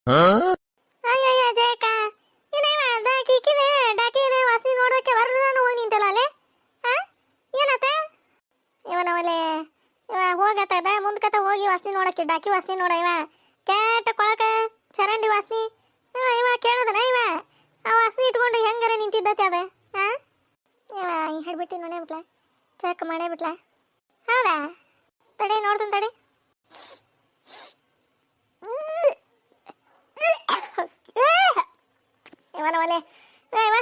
ಅಯ್ಯಯ್ಯ ಜಯಕ ಏನೇವ ಕಿಕ್ಕಿದೆ ಡಾಕಿದೆ ವಾಸನೆ ನೋಡೋಕೆ ಬರ್ರನು ಹೋಗಿ ನಿಂತಲ್ಲ ಅಲ್ಲೇ ಏನತ್ತ ಇವನವಲೆ ಇವ ಹೋಗತ್ತದ ಮುಂದ್ಕತ ಹೋಗಿ ವಾಸನೆ ನೋಡಕ್ಕೆ ಡಾಕಿ ವಾಸನೆ ನೋಡ ಇವ ಕೇಟ ಕೊಳಕ ಚರಂಡಿ ವಾಸನೆ ಇವ ಕೇಳದನ ಇವ ಆ ವಾಸನೆ ಇಟ್ಕೊಂಡು ಹೆಂಗಾರ ನಿಂತಿದ್ದತಿ ಅದ ಇವ ಹಿಡ್ಬಿಟ್ಟು ನೋಡೇ ಬಿಟ್ಲ ಚೆಕ್ ಮಾಡೇ ಬಿಟ್ಲ ಹೌದಾ ತಡೆ ನೋಡ್ತೀನಿ ತಡೆ ಇವನವಲೆ ಇವ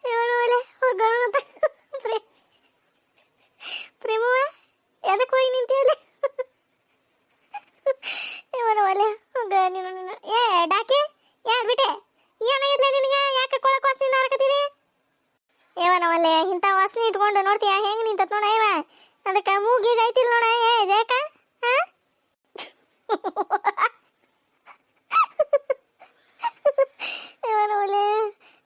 ಇವನವಲೆ ಹೋಗೋಣ ಪ್ರೇಮವ ಎದಕ್ಕೆ ಹೋಗಿ ನಿಂತಿಯಲ್ಲ ಇವನವಲೆ ಹೋಗ ನೀನು ಏ ಡಾಕಿ ಯಾಡ್ಬಿಟ್ಟೆ ಏನಾಗಿರ್ಲ ನಿನಗೆ ಯಾಕೆ ಕೊಳಕ್ ವಾಸನೆ ನಾರಕತ್ತೀವಿ ಇವನವಲೆ ಇಂಥ ವಾಸನೆ ಇಟ್ಕೊಂಡು ನೋಡ್ತೀಯ ಹೆಂಗೆ ನಿಂತತ್ ನೋಡ ಇವ ಅದಕ್ಕೆ ಮೂಗಿಗೆ ಐತಿಲ್ ನೋಡ ಏ ಜಯಕ ಇವನವಲೆ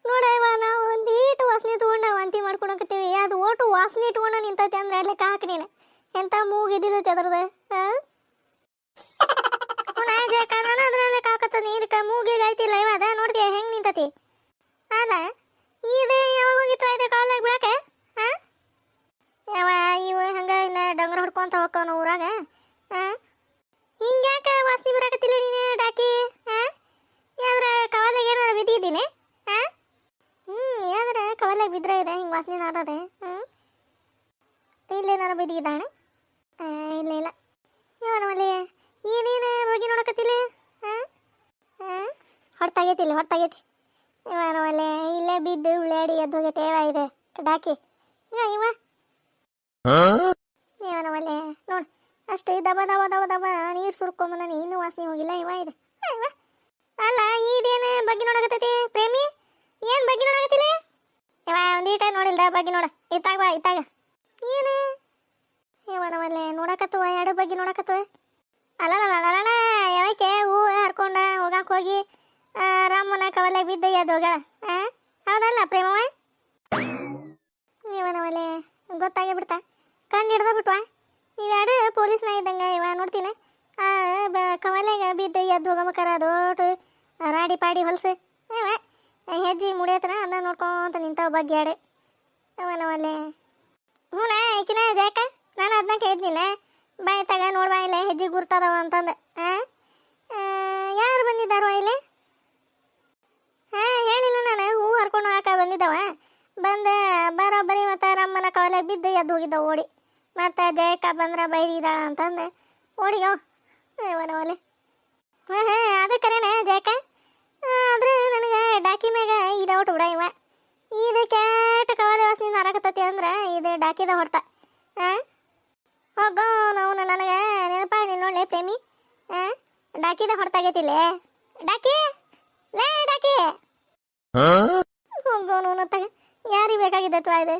ನೋಡ ಇವ ನಾವು ಒಂದೀಟು ವಾಸನೆ ತಗೊಂಡ ವಾಂತಿ ಮಾಡ್ಕೊಳಕತ್ತೀವಿ ಅದು ಓಟು ವಾಸನೆ ಇಟ್ಕೊಂಡ ನಿಂತೈತೆ ಅಂದ್ರೆ ಅಲ್ಲೇ ಹಾಕಿ ನೀನು ಎಂತ ಮೂಗಿದ್ದೈತೆ ಅದ್ರದ್ದು ಜಯಕ ನಾನು ಅದ್ರಲ್ಲೇ ಕಾಕತ್ತದ ಇದಕ್ಕೆ ಮೂಗಿಗೆ ಐತಿಲ್ಲ ಇವ ಅದ ನೋಡ್ತೀಯ ಹೆಂಗೆ ನಿಂತತಿ ಅಲ್ಲ ಇದು ಯಾವಾಗ ಹೋಗಿತ್ತು ಇದು ಕಾಲಾಗ ಬಿಡಕ್ಕೆ ಯಾವ ಇವ ಹಂಗ ಇನ್ನ ಡಂಗ್ರ ಹೊಡ್ಕೊಂತ ಹೋಗ್ಕವನು ಊರಾಗ ಹಿಂಗ್ಯಾಕ ವಾಸನೆ ಬರಾಕತ್ತಿಲ್ಲ ನೀನು ಡಾಕಿ ಯಾವ್ದ್ರ ಕವಲಾಗ ಏನಾರ ಬಿದ್ದಿದ್ದೀನಿ ಯಾವ್ದ್ರ ಕವಲಾಗ ಬಿದ್ರೆ ಇದೆ ಹಿಂಗೆ ವಾಸನೆ ನಾರದೆ ಇಲ್ಲೇನಾರ ಬಿದ್ದಿದ್ದಾಳೆ ಇಲ್ಲ ಇಲ್ಲ ಇವನವಲ್ಲಿ ಏನೇನು ಬಗ್ಗೆ ನೋಡಕತ್ತಿಲ್ಲ ಹೊರತಾಗೈತಿಲ್ಲ ಹೊರತಾಗೈತಿ ಇವನವಲ್ಲೇ ಇಲ್ಲೇ ಬಿದ್ದು ಉಳ್ಳಾಡಿ ಎದ್ದು ಹೋಗೈತೆ ಇವ ಇದೆ ಡಾಕಿ ಇವ ಇವನವಲ್ಲೇ ನೋಡು ಅಷ್ಟು ದಬ ದಬ ದಬ ದಬ ನೀರು ಸುರ್ಕೊಂಬಂದ ಇನ್ನೂ ವಾಸನೆ ಹೋಗಿಲ್ಲ ಇವ ಇದೆ ಇವ ಅಲ್ಲ ಇದೇನು ಬಗ್ಗೆ ನೋಡಕತ್ತೈತಿ ಪ್ರೇಮಿ ಏನು ಬಗ್ಗೆ ನೋಡಕತ್ತಿಲ್ಲ ಇವ ಒಂದೀಟ ನೋಡಿಲ್ದ ಬಗ್ಗೆ ನೋಡ ಇತ್ತಾಗ ಬಾ ಇತ್ತಾಗ ಏನು ಇವನವಲ್ಲೇ ನೋಡಕತ್ತವ ಎರಡು ಬಗ್ಗೆ ನೋಡಕತ್ತವ ಅಲ್ಲ ಯಾವಕ್ಕೆ ಹೂ ಹರ್ಕೊಂಡ ಹೋಗಕ್ಕೆ ಹೋಗಿ ರಾಮನ ಕವಲಾಗ ಬಿದ್ದ ಎದ್ದು ಹೋಗ್ಯಾಳ ಹೌದಲ್ಲ ಪ್ರೇಮವ ಇವನವಲೆ ಗೊತ್ತಾಗೇ ಬಿಡ್ತಾ ಕಣ್ಣು ಹಿಡ್ದ ಬಿಟ್ವಾ ಇವೆರಡು ಪೊಲೀಸ್ನ ಇದ್ದಂಗೆ ಇವ ನೋಡ್ತೀನಿ ಕವಲಾಗ ಬಿದ್ದ ಎದ್ದು ಹೋಗಬೇಕಾರ ದೊಡ್ಡ ರಾಡಿ ಪಾಡಿ ಹೊಲಸು ಇವ ಹೆಜ್ಜೆ ಮುಡಿಯತ್ರ ಅದ ನೋಡ್ಕೊಂತ ನಿಂತಾವ ಬಗ್ಗೆ ಎರಡು ಇವನವಲೆ ಹ್ಞೂ ಈಕಿನ ಜಾಕ ನಾನು ಅದನ್ನ ಕೇಳಿದ್ನಿಲ್ಲ ಬಾಯ್ ತಗ ನೋಡ್ಬಾ ಇಲ್ಲ ಹೆಜ್ಜೆ ಗುರ್ತದವ ಅಂತಂದೆ ಯಾರು ಬಂದಿದ್ದಾರೋ ಇಲ್ಲಿ ಹೇಳಿಲ್ಲ ನಾನು ಹೂ ಹರ್ಕೊಂಡು ಹಾಕ ಬಂದಿದ್ದವ ಬಂದು ಬರೋಬ್ಬರಿ ಮತ್ತು ರಮ್ಮನ ಕವಲಾಗ ಬಿದ್ದು ಎದ್ದು ಹೋಗಿದ್ದವು ಓಡಿ ಮತ್ತು ಜಯಕ್ಕ ಬಂದ್ರೆ ಬೈದಿದ್ದಾಳ ಅಂತಂದೆ ಓಡಿಯೋ ಇವನವಲೆ ಅದು ಕರೆನ ಜಯಕ್ಕ ಆದ್ರೆ ನನಗೆ ಡಾಕಿ ಮ್ಯಾಗ ಇದೌಟ್ ಬಿಡ ಇವ ಇದು ಕೆಟ್ಟ ಕವಲೆ ವಾಸನೆ ನಾರಾಕತ್ತತಿ ಅಂದ್ರೆ ಇದು ಡಾಕಿದ ಹೊಡ್ತ ಹೋಗೋ ನಾವು ನನಗೆ ನೆನಪಾಗಿ ನೋಡ್ಲೆ ಪ್ರೇಮಿ ಡಾಕಿದ ಹೊರತಾಗೈತಿಲ್ಲ ಡಾಕಿ ಲೇ ಡಾಕಿ ಹೋಗೋ ನೋವು ತಗ ಯಾರಿಗೆ ಬೇಕಾಗಿದ್ದತ್ವ ಇದು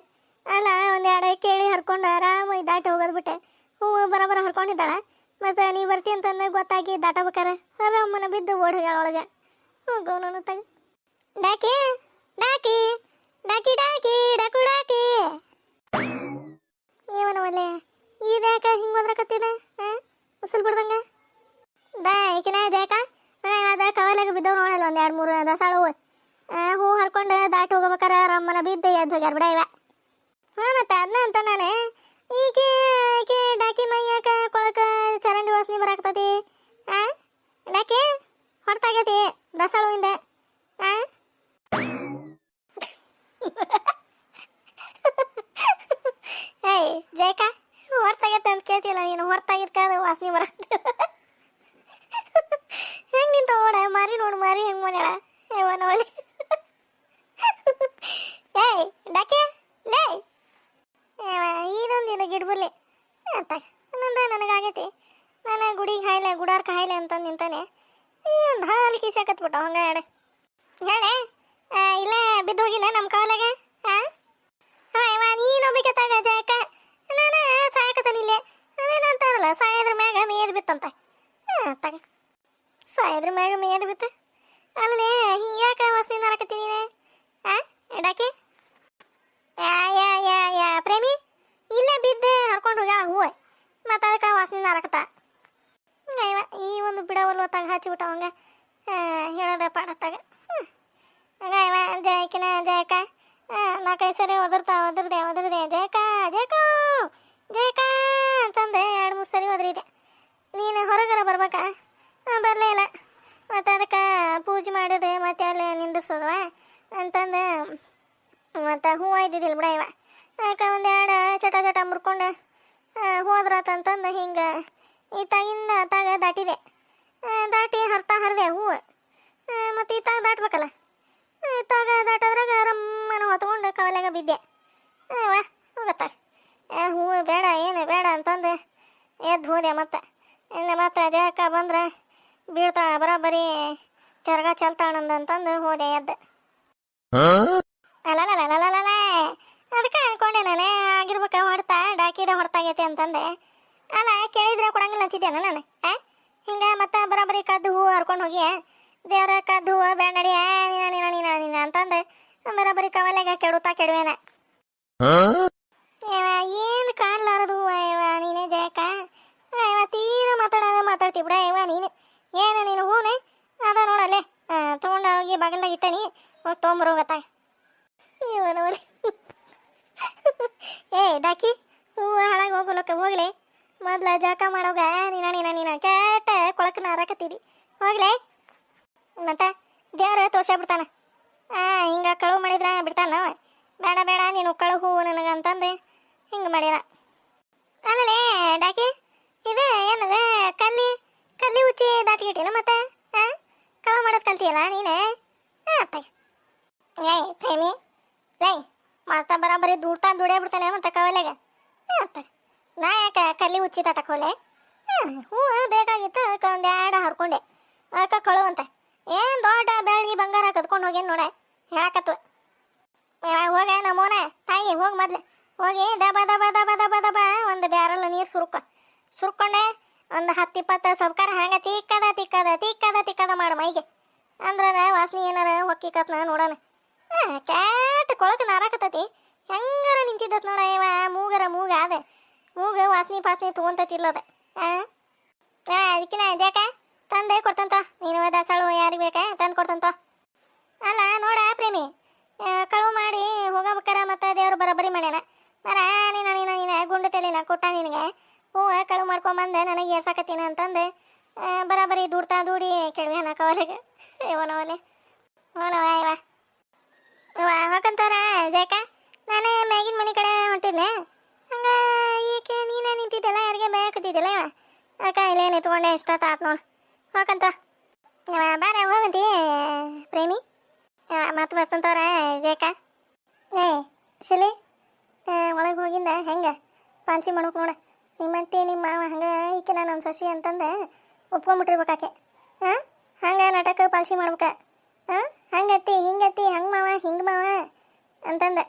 ಅಲ್ಲ ಒಂದೆರಡು ಕೇಳಿ ಹರ್ಕೊಂಡು ಆರಾಮಾಗಿ ದಾಟಿ ಹೋಗೋದು ಬಿಟ್ಟೆ ಹೂವು ಬರೋಬ್ಬರ ಹರ್ಕೊಂಡಿದ್ದಾಳ ಮತ್ತು ನೀ ಬರ್ತಿ ಅಂತಂದು ಗೊತ್ತಾಗಿ ದಾಟಬೇಕಾರ ಆರಾಮನ ಬಿದ್ದು ಓಡಿ ಹೋಗ್ಯಾಳ ಒಳಗೆ ಹೋಗೋ ನೋವು ತಗ ಡಾಕಿ ಡಾಕಿ ಡಾಕಿ ಡಾಕಿ ಡಾಕು ಡಾಕಿ ಇವನವಲ್ಲೇ ಇದ್ಯಾಕ ಹಿಂಗೆ ಹೋದ್ರಕತ್ತಿದೆ ಉಸಿಲ್ ಬಿಡ್ದಂಗ ಈಕಿನ ಜಾಕ ಅದ ಕವಲಾಗ ಬಿದ್ದವು ನೋಡಲ್ಲ ಒಂದು ಎರಡು ಮೂರು ದಸಾಳು ಹೂ ಹರ್ಕೊಂಡು ದಾಟಿ ಹೋಗ್ಬೇಕಾರ ರಮ್ಮನ ಬಿದ್ದು ಎದ್ದು ಹೋಗ್ಯಾರ ಬಿಡ ಇವ ಮತ್ತೆ ಅದನ್ನ ಅಂತ ನಾನು ಈಕೆ ಈಕೆ ಡಾಕಿ ಮೈಯಾಕ ಕೊಳಕ ಚರಂಡಿ ವಾಸನೆ ಬರಾಕ್ತತಿ ಡಾಕಿ ಹೊರತಾಗೈತಿ ದಸಾಳುವಿಂದ ಏಯ್ ಜಯಕ ಹೊರತಾಗೈತೆ ಅಂತ ಕೇಳ್ತಿಲ್ಲ ನೀನು ಹೊರತಾಗಿದ್ಕ ಅದು ವಾಸನೆ ಬರಾಕ್ತ ಹೆಂಗೆ ನಿಂತ ಓಡ ಮಾರಿ ನೋಡು ಮಾರಿ ಹೆಂಗೆ ಮಾಡ್ಯಾಳ ಇವನವಲ್ಲಿ ಏಯ್ ಡಾಕಿ ಲೇ ಇದೊಂದು ಇದು ಗಿಡ್ಬುರ್ಲಿ ಅಂತ ನಂದ ನನಗಾಗೈತಿ ನಾನು ಗುಡಿಗೆ ಹಾಯ್ಲೆ ಗುಡಾರ್ಕ ಹಾಯ್ಲೆ ಅಂತ ನಿಂತಾನೆ ಈ ಒಂದು ಹಾಲು ಕೀಸಾಕತ್ಬಿಟ್ಟ ಹಂಗ ಹೇಳಿ ಹೇಳೆ ಇಲ್ಲೇ ಬಿದ್ದು ಹೋಗಿನ ನಮ್ಮ ಕಾಲಾಗ ಇವ ನೀನು ಬೇಕತ್ತಾಗ ಜಾಕ ನಾನು ಸಾಯಕತ್ತಾನಿಲ್ಲೇ ಅದೇನಂತಾರಲ್ಲ ಸಾಯದ್ರ ಮ್ಯಾಗ ಮೇಯ್ದು ಬಿತ್ತಂತ ತಗ ಸಾಯದ್ರ ಮ್ಯಾಗ ಮೇಯ್ದು ಬಿತ್ತ ಅಲ್ಲೇ ಹಿಂಗ್ಯಾಕೆ ವಾಸನೆ ನಾರಕತ್ತೀನಿ ಡಾಕಿ ಯಾ ಯಾ ಯಾ ಯಾ ಪ್ರೇಮಿ ಇಲ್ಲೇ ಬಿದ್ದು ಹರ್ಕೊಂಡು ಹೋಗ್ಯಾಳ ಹೂವು ಹಚ್ಚಿಬಿಟ್ಟ ಅವಂಗ ಹೇಳೋದ ಪಾಡತ್ತಾಗ ಹಂಗ ಇವ ಜಯಕಿನ ಜಯಕ ನಾಲ್ಕೈದು ಸರಿ ಒದರ್ದೆ ಜಯಕ ಅಂತಂದೆ 2-3 ಸರಿ ಒದರಿದೆ. ನೀನು ಹೊರಗರ ಬರ್ಬೇಕಾ? ಬರಲೇ ಇಲ್ಲ. ಮತ್ತು ಅದಕ್ಕೆ ಪೂಜೆ ಮಾಡೋದು ಮತ್ತೆ ಅಲ್ಲಿ ನಿಂದಿರ್ಸೋದವ ಅಂತಂದು ಮತ್ತು ಹೂವು ಇದ್ದಿದ್ದಿಲ್ಲ ಬಿಡ ಇವ. ಅದಕ್ಕೆ ಒಂದೆರಡು ಚಟ ಮುರ್ಕೊಂಡು ಹೋದ್ರತಂತಂದು ಹಿಂಗೆ ಈತಾಗಿಂದ ತಾಗ ದಾಟಿದೆ. ದಾಟಿ ಹರಿದೆ ಹೂವು. ಮತ್ತು ಈತಾಗ ದಾಟ್ಬೇಕಲ್ಲ. ಈತಾಗ ದಾಟೋದ್ರಾಗ ರಮ್ಮನ ಹೊತ್ಕೊಂಡು ಕವಲೆಗೆ ಬಿದ್ದೆ. ಹೋಗತ್ತಾಗ ಹೂವು ಬೇಡ ಏನು ಬೇಡ ಅಂತಂದು ಎದ್ದು ಹೋದೆ. ಮತ್ತೆ ಜಯಕ್ಕ ಬಂದ್ರೆ ಬೀಳ್ತಾಳ ಬರೋಬ್ಬರಿ ಚರ್ಗ ಚೆಲ್ತಾಳಂದಂತಂದು ಹೋದೆ ಎದ್ದು. ಅಲ್ಲಲ್ಲ ಅದಕ್ಕೆ ಅನ್ಕೊಂಡೆ ನಾನೇ ಆಗಿರ್ಬೇಕ ಹೊಡ್ತಾಗೈತೆ ಅಂತಂದೆ. ಅಲ್ಲ ಕೇಳಿದ್ರೆ ಕೊಡಂಗಿಲ್ಲ ಅಂತಿದ್ದೇನೆ ನಾನು. ಹಿಂಗೆ ಮತ್ತೆ ಬರೋಬ್ಬರಿ ಕದ್ದು ಹೂವು ಹರ್ಕೊಂಡು ಹೋಗಿ ದೇವ್ರ ಕದ್ದು ಹೂವು ಬೇಡ ನಡಿ ನೀನ ಅಂತಂದು ಬರೋಬ್ಬರಿ ಕವಲೆಗೆ ಕೆಡುವೇನ. ಏನು ಕಾಣ್ಲಾರದು ಹೂವ ನೀನೇ ಜಯಕ್ಕ. ತೀರ ಮಾತಾಡ್ತಿ ಬಿಡ ನೀನು. ಏನು ನೀನು ಹೂನೆ ಅದ ನೋಡಲ್ಲೇ ತೊಗೊಂಡು ಹೋಗಿ ಬಾಗಿಲ್ದಾಗ ಇಟ್ಟನಿ, ಹೋಗಿ ತೊಗೊಂಬರೋಗತ್ತಾಗ. ನೋಡಿ ಡಾಕಿ ಹೂವು ಹಾಳಾಗಿ ಹೋಗ್ಲಿ. ಮೊದ್ಲು ಜಳಕ ಮಾಡೋಗ ನೀನ ಕೆಟ್ಟ ಕೊಳಕನ ಹರಕತ್ತಿದಿ ಹೋಗ್ಲೆ. ಮತ್ತೆ ದೇವ್ರ ತೋರ್ಸಾಬಿಡ್ತಾನ. ಹಿಂಗೆ ಕಳುವು ಮಾಡಿದ್ರೆ ಬಿಡ್ತಾನ. ಬೇಡ ನೀನು ಕಳುವು ಹೂವು ನನಗಂತಂದು ಹಿಂಗೆ ಮಾಡಿದ. ಆಮೇಲೆ ಡಾಕಿ ಇದು ಏನದ ಕಲ್ಲಿ ಉಚ್ಚಿ ದಾಟಿಗಿಟ್ಟಿನ ಮತ್ತೆ ಕಳುವು ಮಾಡೋದು ಕಲ್ತಿಯಲ್ಲ ನೀನೆ. ಪ್ರೇಮಿ ಮತ್ತೆ ಬರೋಬ್ಬರಿ ದುಡಿಯೇ ಬಿಡ್ತಾನೆ ಮತ್ತೆ ಕವಲೆಗೆ. ನಾ ಯಾಕೆ ಕಲ್ಲಿ ಉಚ್ಚಿ ದಾಟಕ್ಕೆ ಹೋಲೆ? ಹೂವು ಬೇಕಾಗಿತ್ತು, ಅದಕ್ಕೆ ಒಂದೆರಡು ಹರ್ಕೊಂಡೆ. ಅದಕ್ಕೆ ಕಳುವಂತೆ ಏನು ದೊಡ್ಡ ಬೆಳ್ಳಿ ಬಂಗಾರ ಕದ್ಕೊಂಡು ಹೋಗೇನು ನೋಡ ಹೇಳಕತ್ತು. ಹೋಗ ನಮ್ಮೋನ ತಾಯಿ ಹೋಗಿ ಮೊದ್ಲು ಹೋಗಿ ದಬ ಒಂದು ಬ್ಯಾರಲ್ ನೀರು ಸುರ್ಕೊಂಡೆ ಒಂದು 10-20 ಸಬ್ಕಾರ ಹಂಗೆ ತಿಕ್ಕದ ಮಾಡು ಮೈಗೆ. ಅಂದ್ರೆ ವಾಸನೆ ಏನಾರ ಹೊಕ್ಕಿಕತ್ನ ನೋಡೋಣ. ಕ್ಯಾಟ್ ಕೊಳಕ ನಾರಾಕತ್ತತಿ ಹೆಂಗಾರ ನಿಂತಿದ್ದತ್ ನೋಡ. ಇವ ಮೂಗ ಅದ ಮೂಗು ವಾಸನೆ ತೊಗೊಂತತಿಲ್ಲದ. ಅದಕ್ಕಿನ ಜಾಕ ತಂದೆ ಕೊಡ್ತಂತ ನೀನು ದಾಸಾಳು ಯಾರಿಗೆ ಬೇಕಾ ತಂದು ಕೊಡ್ತಂತ. ಅಲ್ಲ ನೋಡ ಪ್ರೇಮಿ, ಕಳುವು ಮಾಡಿ ಹೋಗಬೇಕಾರ ಮತ್ತೆ ದೇವ್ರು ಬರೋಬ್ಬರಿ ಮಾಡ್ಯಾನ. ನೀನು ಗುಂಡು ತಲೆನ ಕೊಟ್ಟ ನಿನಗೆ ಹೂವು ಕಳುವು ಮಾಡ್ಕೊಂಬಂದೆ ನನಗೆ ಏರ್ಸಾಕತ್ತೀನಿ ಅಂತಂದು ಬರೋಬ್ಬರಿ ದೂಡಿ ಕೆಡವೇನ ಕವಲೆಗೆ. ಇವನವಲೆ ಹೋಗಂತಾರ ಜಯಕ. ನಾನೇ ಮ್ಯಾಗಿನ ಮನೆ ಕಡೆ ಹೊಂಟಿದ್ನೆ. ಹಂಗೆ ಈಕೆ ನೀನೇ ನಿಂತಿದ್ದೆಲ್ಲ ಯಾರಿಗೆ ಬೇಕತ್ತಿದ್ದಿಲ್ಲ ಇವ. ಅದಕ್ಕೆ ಇಲ್ಲೇ ನಿಂತ್ಕೊಂಡೆ ಇಷ್ಟೊತ್ತಾತ್ ನೋಡು. ಹೋಗಂತ ಬಾರ ಹೋಗಂತಿ ಪ್ರೇಮಿ. ಮತ್ತೆ ಬರ್ತಂತವ್ರ ಜಯಕ. ಶಿಲಿ ಒಳಗೆ ಹೋಗಿಂದ ಹೆಂಗೆ ಪಾಲ್ಸಿ ಮಾಡ್ಬೇಕು ನೋಡ. ನಿಮ್ಮಂತೆ ನಿಮ್ಮ ಮಾವ ಹಂಗೆ ಈಕೆ ನಾನು ಸಸಿ ಅಂತಂದು ಒಪ್ಕೊಂಬಿಟ್ಟಿರ್ಬೇಕಾಕೆ. ಹಂಗೆ ನಾಟಕ ಪಾಲ್ಸಿ ಮಾಡ್ಬೇಕ. ಹಂಗತ್ತಿ ಹಿಂಗತ್ತಿ ಹಂಗೆ ಮಾವ ಹಿಂಗೆ ಮಾವ ಅಂತಂದೆ.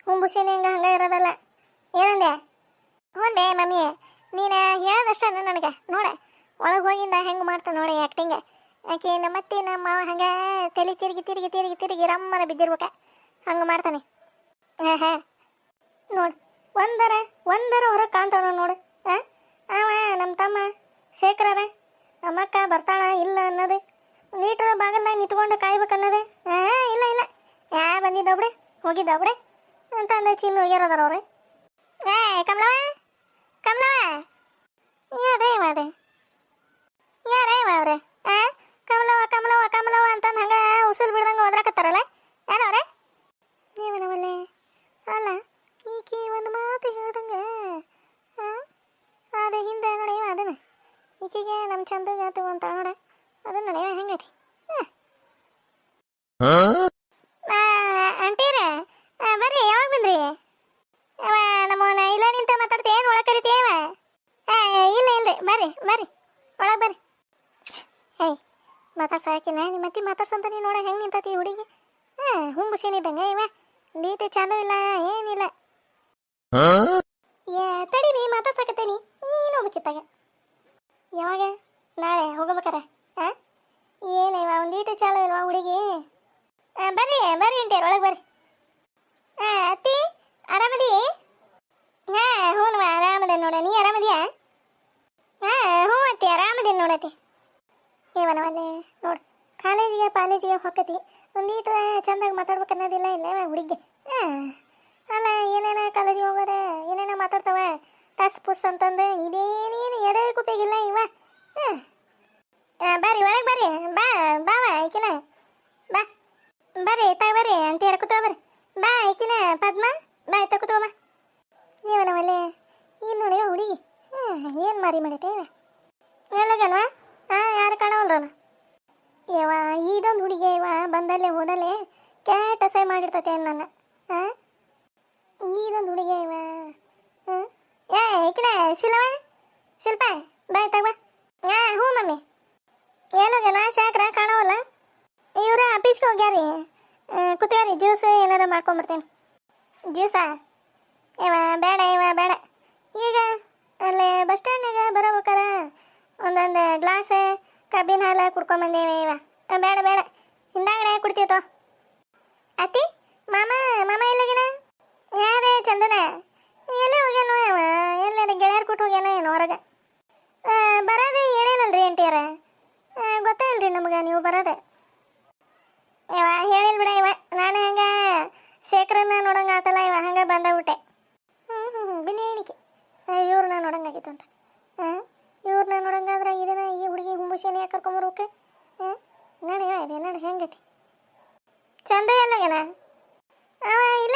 ಹುಂಬುಸಿನ ಹಂಗೆ ಇರೋದಲ್ಲ. ಏನಂದೆ? ಹ್ಞೂ ಮಮ್ಮಿ ನೀನು ಹೇಳೋದಷ್ಟ ನನಗೆ ನೋಡ. ಒಳಗೆ ಹೋಗಿಂದ ಹೆಂಗೆ ಮಾಡ್ತಾನೆ ನೋಡಿ ಆ್ಯಕ್ಟಿಂಗ್. ಯಾಕೆ ನಮ್ಮತ್ತೆ ನಮ್ಮ ಮಾವ ಹಂಗೆ ತಲೆ ತಿರುಗಿ ರಮ್ಮನ ಬಿದ್ದಿರ್ಬೇಕ ಹಂಗೆ ಮಾಡ್ತಾನೆ. ನೋಡು ಒಂದರ ಹೊರಗೆ ಕಾಣ್ತಾವ ನೋಡು. ಅವ ನಮ್ಮ ತಮ್ಮ ಶೇಖರ ನಮ್ಮಕ್ಕ ಬರ್ತಾಳ ಇಲ್ಲ ಅನ್ನೋದು, ನೀಟ್ರ ಬಾಗಲ್ದಾಗ ನಿಂತ್ಕೊಂಡು ಕಾಯ್ಬೇಕನ್ನೋದು. ಇಲ್ಲ ಬಂದಿದ್ದೊಬ್ರೆ ಹೋಗಿದ್ದೊಬ್ರೆ ಅಂತ ಅಂದ ಚೀಮಿ ಹೋಗ್ಯಾರದಾರ ಅವ್ರೆ. ಕಮಲವ ಯಾರೇವ ಅವ್ರೆ? ಕಮಲವ ಅಂತಂದು ಹಂಗೆ ಉಸಿರು ಬಿಡ್ದಂಗೆ ಹೋದ್ರಾಕತ್ತಾರಲ್ಲ ಯಾರವ್ರೆ? ನೀವನವಲ್ಲೇ ಅಲ್ಲ ಈಕಿ ಒಂದು ಮಾತು ಹೇಳ್ದಂಗೆ ಅದು ಹಿಂದೆ ನಡೆಯುವ ಅದನ್ನು ಈಕಿಗೆ ನಮ್ಮ ಚಂದಗೆ ತಗೊಂತ ನೋಡ ಅದನ್ನ ನಡೆಯುವ ಹೆಂಗೈತಿ. ಅಂಟೀರ ಬರ್ರಿ, ಯಾವಾಗ ಬಂದ್ರಿ? ನಮ್ಮನ್ನ ಇಲ್ಲ ನಿಂತ ಮಾತಾಡ್ತೀಯ ಏನು ಒಳಗೆ ಕರಿತೀಯವ? ಇಲ್ರಿ ಬರ್ರಿ ಒಳಗೆ ಬರ್ರಿ. ಮಾತಾಡ್ಸಾಕಿನ ನಿಮ್ಮ ಅತ್ತಿ ಮಾತಾಡ್ಸಂತ ನೀನು ನೋಡ ಹೆಂಗೆ ನಿಂತತಿ ಹುಡುಗಿ. ಹುಂಬುಸೇನಿದ್ದಂಗೆ ಇವ ನೀಟ್ ಚಾಲು ಇಲ್ಲ ಏನಿಲ್ಲ. ತಡೀರಿ ಮಾತಾಡ್ಸಕತ್ತೇನಿ ನೀನು ಹೋಗ್ಬೇಕಿತ್ತಾಗ. ಯಾವಾಗ? ನಾಳೆ ಹೋಗ್ಬೇಕಾರ? ಏನಿವ ಒಂದೀಟು ಚಾಲು ಇಲ್ವಾ ಹುಡುಗಿ? ಬರ್ರಿ ಅಂಟೇರು ಒಳಗೆ ಬರ್ರಿ. ಅತ್ತಿ ಆರಾಮದಿ? ಹ್ಞೂ ಆರಾಮದ ನೋಡ. ನೀ ಆರಾಮದಿಯಾ? ಹ್ಞೂ ಅತ್ತಿ ಆರಾಮದೇನು ನೋಡತ್ತಿ. ಕಾಲೇಜಿಗೆ ಹೊಕ್ಕತಿ ಒಂದೀಟ್ರ ಚಂದಾಗಿ ಮಾತಾಡ್ಬೇಕು ಅನ್ನೋದಿಲ್ಲ ಇಲ್ಲ ಹುಡುಗಿ ಅಲ್ಲ ಏನೇನ ಕಾಲೇಜಿಗೆ ಹೋಗೋರೆ ಏನೇನೋ ಮಾತಾಡ್ತಾವ ಟಸ್ ಪುಸ್ ಅಂತಂದು ಇದೇನೇನು ಎದೆ ಕುಪ್ಪಿಗಿಲ್ಲ ಇವ ಬರ್ರಿ ಒಳಗೆ ಬರ್ರಿ ಬಾವ ಈಕಿನ ಬಾ ಬರ್ರಿ ಬರ್ರಿ ಅಂಟಿ ಹಿಡ್ಕೊತ ಬರ್ರಿ ಬಾ ಈಕಿನ ಪದ್ಮ ಬಾ ತಗೋತ ಬಾ ನೀವನ ಒಳ್ಳೆ ಏನು ನೋಡಿ ಹುಡುಗಿ ಏನು ಮಾರಿ ಮಾಡೈತೆ ಇವ ಎಲ್ಲಗನ್ವಾ ಯಾರು ಕಾಣವಲ್ರಲ್ಲ ಇವ ಇದೊಂದು ಹುಡುಗಿ ಇವ ಬಂದಲ್ಲೇ ಹೋದಲ್ಲೇ ಕ್ಯಾಟ್ ಅಸಹ್ಯ ಮಾಡಿರ್ತೈತೆ ನನ್ನ ಇದೊಂದು ಹುಡುಗಿ ಇವ ಈಕಿನ ಶಿಲ್ಪ ಬಾಯ್ ತಗ ಹ್ಞೂ ಮಮ್ಮಿ ಎಲ್ಲೋಗ್ಯಾನ ಶಾಕ್ರ ಕಾಣವಲ್ಲ ಇವ್ರ ಆಫೀಸ್ಗೆ ಹೋಗ್ಯಾರಿ ಕುತ್ಗಾರಿ ಜ್ಯೂಸ್ ಏನಾರ ಮಾಡ್ಕೊಂಬರ್ತೇನೆ ಜ್ಯೂಸಾ ಇವ ಬೇಡ ಈಗ ಅಲ್ಲೇ ಬಸ್ ಸ್ಟ್ಯಾಂಡ್ನಾಗ ಬರೋಬೇಕಾರ ಒಂದೊಂದು ಗ್ಲಾಸ್ ಕಬ್ಬಿನ ಹಾಲು ಕುಡ್ಕೊಂಬಂದೇವೆ ಇವ ಬೇಡ ಹಿಂದಾಗಡೆ ಕುಡ್ತೀವತ್ತು ಅತ್ತಿ ಮಾಮ ಎಲ್ಲಗಿನ ಯಾರೇ ಚಂದನ ಎಲ್ಲೇ ಹೋಗ್ಯಾನೋ ಇವ ಎಲ್ಲಾರ ಗೆಳೆಯರು ಕೊಟ್ಟು ಹೋಗ್ಯಾನೋ ಏನು ಹೊರಗೆ ಬರೋದೇ ಹೇಳಿಲ್ಲಲ್ರಿ ಅಂಟಿಯಾರ ಗೊತ್ತೇ ಇಲ್ರಿ ನಮಗೆ ನೀವು ಬರೋದೆ ಇವ ಹೇಳಿಲ್ ಬಿಡ ಇವ ನಾನು ಹಂಗೆ ಶೇಖರನ್ನ ನೋಡಂಗೆ ಆತಲ್ಲ ಇವ ಹಂಗೆ ಬಂದಬಿಟ್ಟೆ ಬಿನಿ ಹೇಳಿಕೆ ಇವ್ರನ್ನ ನೋಡಂಗಾಗಿತ್ತು ಅಂತ ಇವ್ರನ್ನ ನೋಡಂಗಾದ್ರೆ ಇದನ್ನ ಈ ಹುಡುಗಿ ಹುಂಬುಶೇನೆ ಯಾಕೆ ಕರ್ಕೊಂಬರ್ಬೇಕು ನಡಿವ ಇದೆ ನೋಡಿ ಹೆಂಗೈತಿ ಚಂದ ಎಲ್ಲಗೇನ ಇಲ್ಲ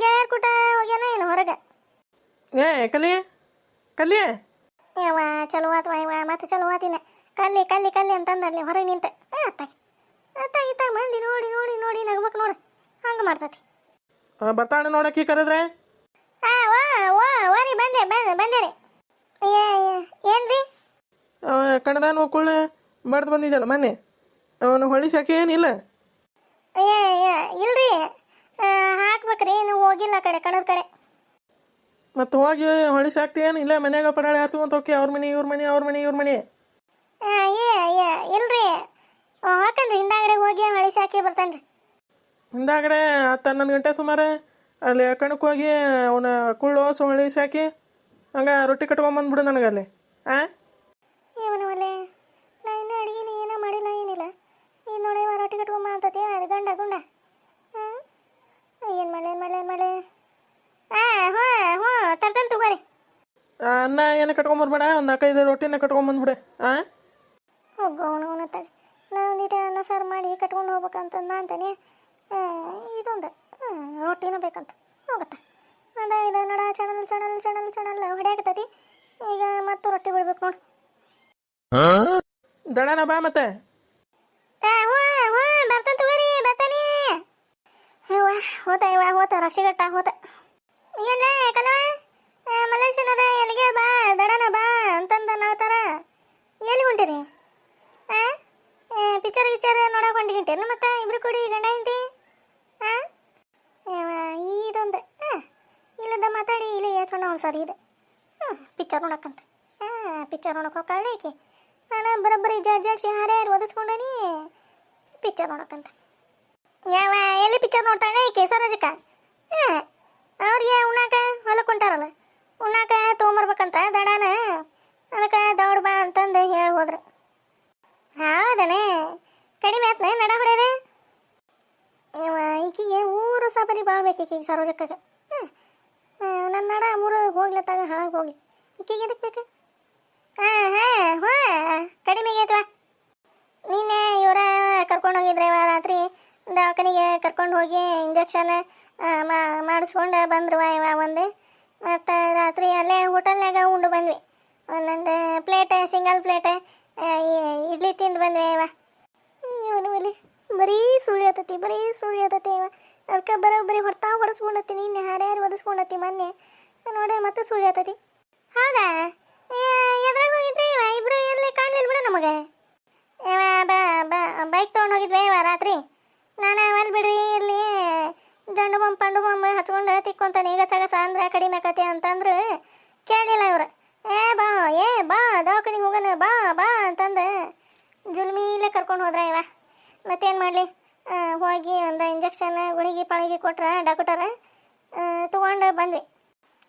ಗೆಳೆಯರ್ ಕೂಟ ಹೋಗ್ಯಾನ ಏನು ಹೊರಗೆ ಕಲಿ ಯಾವ ಚಲೋ ಆತ್ವ ಇವ ಮತ್ತೆ ಚಲೋ ಆತಿನ ಕಲ್ಲಿ ಅಂತಂದಲ್ಲಿ ಹೊರಗೆ ನಿಂತೆ ಅತ್ತಾಗಿತ್ತ ಮಂದಿ ನೋಡಿ ನಗ್ಬೇಕು ನೋಡು ಹಂಗೆ ಮಾಡ್ತತಿ ಬರ್ತಾಳೆ ನೋಡಕ್ಕೆ ಕರೆದ್ರೆ ಓರಿ ಬಂದೇರಿ ಏನ್ರಿ ಕಣದಾನು ಕುಳ್ಳೆ ಬಡ್ದು ಬಂದಿದ್ದಲ್ಲ ಮೊನ್ನೆ ಅವನು ಹೊಳಿ ಶಾಖೆ ಏನಿಲ್ಲ ಇಲ್ರಿ ಹಾಕ್ಬೇಕ್ರಿ ನೀವು ಹೋಗಿಲ್ಲ ಕಡೆ ಕಣದ ಕಡೆ ಮತ್ತು ಹೋಗಿ ಹೊಳಿ ಶಾಕ್ತಿ ಏನು ಇಲ್ಲ ಮನ್ಯಾಗ ಪಡಾಳೆ ಹಾರ್ಸ್ಕೊಂತ ಹೋಗಿ ಅವ್ರ ಮನೆ ಇವ್ರ ಮನೆ ಇಲ್ರಿ ಹಾಕನ್ರಿ ಹಿಂದಾಗಡೆ ಹೋಗಿ ಹೊಳಿ ಶಾಖಿ ಬರ್ತಾನ್ರಿ ಹಿಂದಾಗಡೆ 10-11 ಗಂಟೆ ಸುಮಾರು ಅಲ್ಲಿ ಕಣಕ್ಕೆ ಹೋಗಿ ಅವನ ಕುಳ್ಳು ಹೊಳಿ ಶಾಕಿ ಹಂಗೆ ರೊಟ್ಟಿ ಕಟ್ಕೊಂಬಂದ್ಬಿಡು ನನಗಲ್ಲಿ ಇವನವಲ್ಲೇ ನಾ ಇನ್ನೂ ಅಡುಗೆನ ಏನೋ ಮಾಡಿಲ್ಲ ಏನಿಲ್ಲ ಈಗ ನೋಡಿ ರೊಟ್ಟಿ ಕಟ್ಕೊಂಬ ಅಂತತಿ ಅದು ಗುಂಡ ಏನು ಮಳೆ ಹ್ಞೂ ತರ್ತಂತ ತಗೋರಿ ಅನ್ನ ಏನು ಕಟ್ಕೊಂಬರ್ಬೇಡ ಒಂದು 4-5 ರೊಟ್ಟಿನ ಕಟ್ಕೊಂಬಂದ್ಬಿಡೆ ಹೋಗೋಣ ತಡಿ ನಾ ಒಂದಿಟ್ಟು ಅನ್ನ ಸಾರು ಮಾಡಿ ಕಟ್ಕೊಂಡು ಹೋಗ್ಬೇಕಂತಂದ ಅಂತಾನೆ ಇದೊಂದು ರೊಟ್ಟಿನ ಬೇಕಂತ ಹೋಗುತ್ತೆ ಅದ ಇದು ನೋಡ ಚಣಲ್ ಹೊಡೆಯಾಕತ್ತೈತಿ ಈಗ ಮತ್ತು ರೊಟ್ಟಿ ಬಿಡ್ಬೇಕು ನೋಡಿ ದಡನ ಬಾ ಮತ್ತೆ ಬರ್ತಾನೆ ತಗೋರಿ ಬರ್ತಾನೆ ಹೋತ ರಕ್ಷಿಗಟ್ಟ ಹೋತ ಏನ್ಲ ಕಲವ ಮಲೇಶನದ ಎಲ್ಲಿಗೆ ಬಾ ದಡನ ಬಾ ಅಂತಂದ ನಾವ್ತಾರ ಎಲ್ಲಿ ಹೊಂಟಿರಿ ಪಿಕ್ಚರ್ ನೋಡಕ್ ಹೊಂಟಿಗಿಂಟೇನು ಮತ್ತೆ ಇಬ್ರು ಕೂಡಿ ಗಂಡ ಹಿಂತಿ ಇದೊಂದು ಇಲ್ಲದ ಮಾತಾಡಿ ಇಲ್ಲಿ ಚೊಣ್ಣ ಒಂದ್ಸರಿ ಇದೆ ಪಿಕ್ಚರ್ ನೋಡಕ್ಕಂತ ಪಿಕ್ಚರ್ ನೋಡಕ್ಕೆ ಹೋಗ್ಕೊಳ್ಳಿ ಈಕೆ ನಾನು ಬರೋಬ್ಬರಿ ಜಾಡ್ಸಿ ಹಾರ್ಯಾರು ಓದಿಸ್ಕೊಂಡನಿ ಪಿಕ್ಚರ್ ನೋಡಕ್ಕಂತ ಎಲ್ಲಿ ಪಿಕ್ಚರ್ ನೋಡ್ತಾಳೆ ಈಕೆ ಸರೋಜಕ್ಕ ಅವ್ರಿಗೆ ಉಣ್ಣಾಕ ಹೊಲಕ್ಕೆ ಹೊಂಟಾರಲ್ಲ ಉಣ್ಣಾಕ ತೊಗೊಂಬರ್ಬೇಕಂತ ದಡಾನ ಅದಕ್ಕೆ ದೌಡ್ ಬಾ ಅಂತಂದು ಹೇಳಿ ಹೋದ್ರು ಹೌದನೇ ಕಡಿಮೆ ಆತ್ನ ನಡ ಹೊಡೆದೆ ಈಕಿಗೆ 3 ಸಾಬರಿ ಬಾಳ್ಬೇಕು ಈಕಿಗೆ ಸರೋಜಕ್ಕಗೆ ನನ್ನ ನಡ 3 ಹೋಗ್ಲತ್ತಾಗ ಹಾಳಾಗಿ ಹೋಗ್ಲಿ ಈಕಿಗೆ ಎದಕ್ಕೆ ಬೇಕು ಕಡಿಮೆಗೆ ಆಯ್ತವ ನೀನೆ ಇವರ ಕರ್ಕೊಂಡು ಹೋಗಿದ್ರೆ ರಾತ್ರಿ ದವಾಖಾನಿಗೆ ಕರ್ಕೊಂಡು ಹೋಗಿ ಇಂಜೆಕ್ಷನ್ ಮಾಡಿಸ್ಕೊಂಡು ಬಂದ್ರವ ಇವ ಒಂದು ಮತ್ತು ರಾತ್ರಿ ಅಲ್ಲೇ ಹೋಟೆಲ್ನಾಗ ಉಂಡು ಬಂದ್ವಿ ಒಂದೊಂದು ಪ್ಲೇಟ್ ಸಿಂಗಲ್ ಪ್ಲೇಟ್ ಇಡ್ಲಿ ತಿಂದು ಬಂದ್ವಿ ಇವ ಇವನು ಇಲ್ಲಿ ಬರೀ ಸುಳ್ಳು ಆತತಿ ಇವ ಅದಕ್ಕೆ ಬರೀ ಹೊಡೆಸ್ಕೊಂಡತ್ತಿ ನಿನ್ನೆ ಹಾರ್ಯಾರು ಒದಿಸ್ಕೊಂಡತ್ತಿ ಮೊನ್ನೆ ನೋಡಿ ಮತ್ತೆ ಸುಳ್ಳು ಆತತಿ ಹೌದಾ ಎದ್ರಾಗ ಹೋಗಿದ್ರಿ ಇವ ಇಬ್ರು ಎಲ್ಲಿ ಕಾಣಲಿಲ್ಲ ಬಿಡ ನಮಗೆ ಬೈಕ್ ತೊಗೊಂಡು ಹೋಗಿದ್ವಿ ಇವ ರಾತ್ರಿ ನಾನು ಅಲ್ಲಿ ಬಿಡ್ರಿ ಇಲ್ಲಿ ಜಂಡು ಬಾಂಬ್ ಪಂಡು ಬಾಂಬ್ ಹಚ್ಕೊಂಡು ತಿಕ್ಕೊಂತಾನೆ ಈಗ ಸಗಸ ಅಂದ್ರೆ ಕಡಿಮೆ ಆಕತಿ ಅಂತಂದ್ರು ಕೇಳಲಿಲ್ಲ ಇವ್ರು ಬಾ ದವಾಖಾನಿಗೆ ಹೋಗೋಣ ಬಾ ಅಂತಂದು ಜುಲ್ಮೀಲೆ ಕರ್ಕೊಂಡು ಹೋದ್ರ ಇವ ಮತ್ತೇನು ಮಾಡಲಿ ಹೋಗಿ ಒಂದು ಇಂಜೆಕ್ಷನ್ ಗುಳಿಗೆ ಪಳಿಗೆ ಕೊಟ್ರ ಡಾಕ್ಟರ ತೊಗೊಂಡು ಬಂದ್ವಿ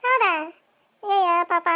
ಹೌದಾ ಪಾಪ